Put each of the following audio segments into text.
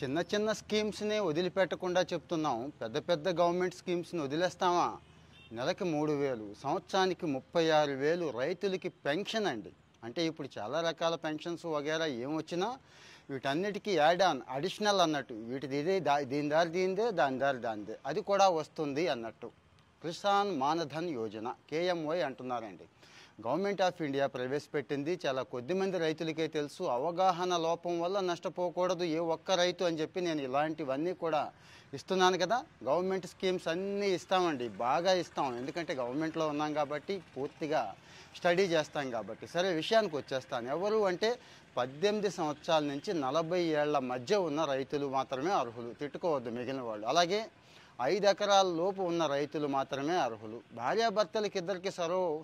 చిన్న చిన్న స్కీమ్స్ని వదిలిపెట్టకుండా చెప్తున్నాం. పెద్ద పెద్ద గవర్నమెంట్ స్కీమ్స్ని వదిలేస్తామా? నెలకి 3,000, సంవత్సరానికి 36,000 రైతులకి పెన్షన్ అండి. అంటే ఇప్పుడు చాలా రకాల పెన్షన్స్ వగేరా ఏమొచ్చినా వీటన్నిటికీ యాడ్ ఆన్ అడిషనల్ అన్నట్టు. వీటిది ఇదే దీని దారి దీనిదే, దాని దారి దానిదే, అది కూడా వస్తుంది అన్నట్టు. కిసాన్ మానధన్ యోజన కేఎంవై అంటున్నారండి. గవర్నమెంట్ ఆఫ్ ఇండియా ప్రవేశపెట్టింది. చాలా కొద్దిమంది రైతులకే తెలుసు. అవగాహన లోపం వల్ల నష్టపోకూడదు ఏ ఒక్క రైతు అని చెప్పి నేను ఇలాంటివన్నీ కూడా ఇస్తున్నాను కదా. గవర్నమెంట్ స్కీమ్స్ అన్నీ ఇస్తామండి, బాగా ఇస్తాం. ఎందుకంటే గవర్నమెంట్లో ఉన్నాం కాబట్టి, పూర్తిగా స్టడీ చేస్తాం కాబట్టి. సరే, విషయానికి వచ్చేస్తాను. ఎవరు అంటే 18 సంవత్సరాల నుంచి 40 ఏళ్ల మధ్య ఉన్న రైతులు మాత్రమే అర్హులు. తిట్టుకోవద్దు మిగిలిన వాళ్ళు. అలాగే 5 ఎకరాల లోపు ఉన్న రైతులు మాత్రమే అర్హులు. భార్యాభర్తలకి ఇద్దరికి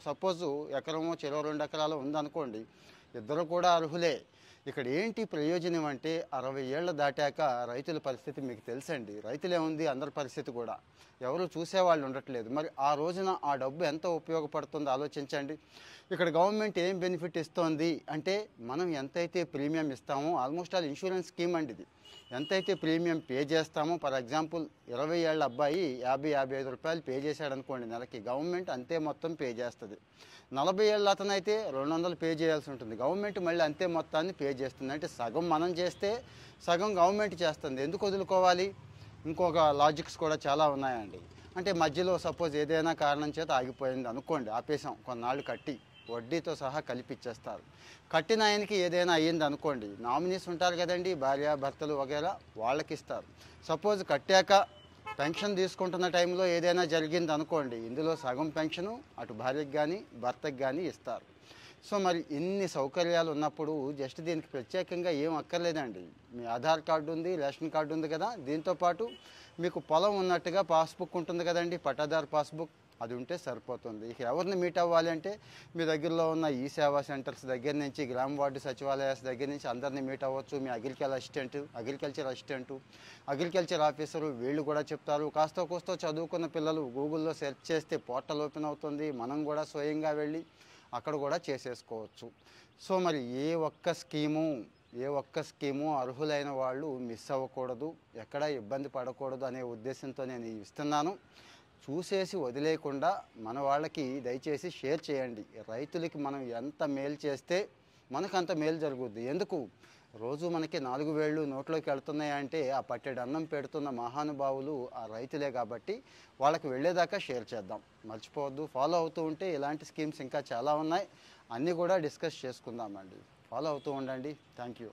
సపోజు ఎకరమో చెరో 2 ఎకరాలు ఉందనుకోండి, ఇద్దరు కూడా అర్హులే. ఇక్కడ ఏంటి ప్రయోజనం అంటే 60 ఏళ్ళు దాటాక రైతుల పరిస్థితి మీకు తెలుసండి. రైతులే ఉంది, అందరి పరిస్థితి కూడా ఎవరు చూసేవాళ్ళు ఉండట్లేదు. మరి ఆ రోజున ఆ డబ్బు ఎంత ఉపయోగపడుతుందో ఆలోచించండి. ఇక్కడ గవర్నమెంట్ ఏం బెనిఫిట్ ఇస్తోంది అంటే, మనం ఎంతైతే ప్రీమియం ఇస్తామో, ఆల్మోస్ట్ ఆల్ ఇన్సూరెన్స్ స్కీమ్ అండి ఇది. ఎంతైతే ప్రీమియం పే చేస్తామో, ఫర్ ఎగ్జాంపుల్ 20 ఏళ్ళ అబ్బాయి 50-55 రూపాయలు పే చేశాడనుకోండి నెలకి, గవర్నమెంట్ అంతే మొత్తం పే చేస్తుంది. 40 ఏళ్ళ అతను అయితే 200 పే చేయాల్సి ఉంటుంది. గవర్నమెంట్ మళ్ళీ అంతే మొత్తాన్ని పే చేస్తుంది. అంటే సగం మనం చేస్తే సగం గవర్నమెంట్ చేస్తుంది. ఎందుకు వదులుకోవాలి? ఇంకొక లాజిక్స్ కూడా చాలా ఉన్నాయండి. అంటే మధ్యలో సపోజ్ ఏదైనా కారణం చేత ఆగిపోయింది అనుకోండి, ఆపేసాం, కొన్నాళ్ళు కట్టి వడ్డీతో సహా కలిపిచ్చేస్తారు. కట్టిన ఆయనకి ఏదైనా అయ్యింది అనుకోండి, నామినీస్ ఉంటారు కదండి, భార్య భర్తలు వగేరా, వాళ్ళకి ఇస్తారు. సపోజ్ కట్టాక పెన్షన్ తీసుకుంటున్న టైంలో ఏదైనా జరిగింది అనుకోండి, ఇందులో సగం పెన్షను అటు భార్యకి కానీ భర్తకి కానీ ఇస్తారు. సో మరి ఇన్ని సౌకర్యాలు ఉన్నప్పుడు జస్ట్ దీనికి ప్రత్యేకంగా ఏం అక్కర్లేదండి. మీ ఆధార్ కార్డు ఉంది, రేషన్ కార్డు ఉంది కదా, దీంతోపాటు మీకు పొలం ఉన్నట్టుగా పాస్బుక్ ఉంటుంది కదండి, పట్టాదారు పాస్బుక్, అది ఉంటే సరిపోతుంది. ఇక ఎవరిని మీట్ అవ్వాలి అంటే, మీ దగ్గరలో ఉన్న ఈ సేవా సెంటర్స్ దగ్గర నుంచి, గ్రామ వార్డు సచివాలయాస్ దగ్గర నుంచి అందరినీ మీట్ అవ్వచ్చు. మీ అగ్రికల్చర్ అసిస్టెంటు, అగ్రికల్చర్ ఆఫీసరు, వీళ్ళు కూడా చెప్తారు. కాస్త కోస్తో చదువుకున్న పిల్లలు గూగుల్లో సెర్చ్ చేస్తే పోర్టల్ ఓపెన్ అవుతుంది. మనం కూడా స్వయంగా వెళ్ళి అక్కడ కూడా చేసేసుకోవచ్చు. సో మరి ఏ ఒక్క స్కీము అర్హులైన వాళ్ళు మిస్ అవ్వకూడదు, ఎక్కడా ఇబ్బంది పడకూడదు అనే ఉద్దేశంతో నేను ఇస్తున్నాను. చూసేసి వదిలేయకుండా మన వాళ్ళకి దయచేసి షేర్ చేయండి. రైతులకి మనం ఎంత మేలు చేస్తే మనకు అంత మేలు జరుగుద్ది. ఎందుకు? రోజు మనకి 4 వేళ్ళు నోట్లోకి వెళ్తున్నాయంటే ఆ పట్టెడు అన్నం పెడుతున్న మహానుభావులు ఆ రైతులే. కాబట్టి వాళ్ళకి వెళ్ళేదాకా షేర్ చేద్దాం, మర్చిపోవద్దు. ఫాలో అవుతూ ఉంటే ఇలాంటి స్కీమ్స్ ఇంకా చాలా ఉన్నాయి, అన్నీ కూడా డిస్కస్ చేసుకుందామండి. ఫాలో అవుతూ ఉండండి. Thank you.